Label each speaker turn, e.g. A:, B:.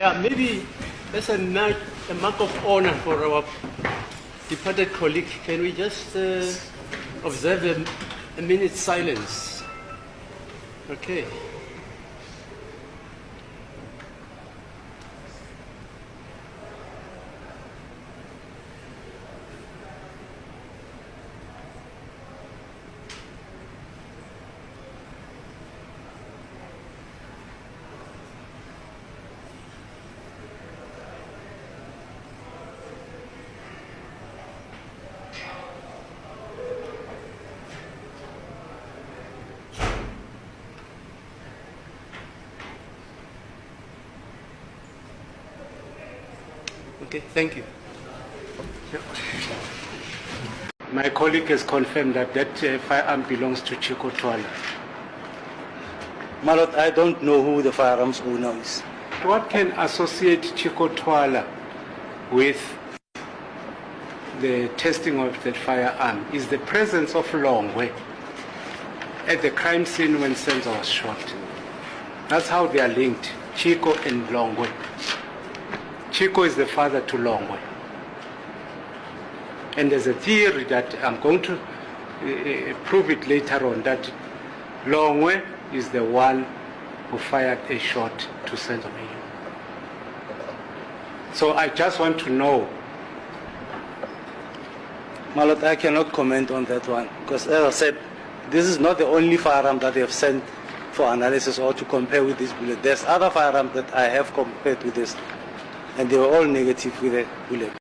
A: Yeah, maybe as a mark of honor for our departed colleague, can we just observe a minute's silence? Okay. Okay, thank you. My colleague has confirmed that firearm belongs to Chico Twala.
B: My lord, I don't know who the firearms owner is.
A: What can associate Chico Twala with the testing of that firearm is the presence of Longwe at the crime scene when Senzo was shot. That's how they are linked, Chico and Longwe. Chico is the father to Longwe. And there's a theory that I'm going to prove it later on, that Longwe is the one who fired a shot to Senzo. So I just want to know.
B: My lord, I cannot comment on that one, because as I said, this is not the only firearm that they have sent for analysis or to compare with this bullet. There's other firearms that I have compared with this, and they were all negative with the bullet.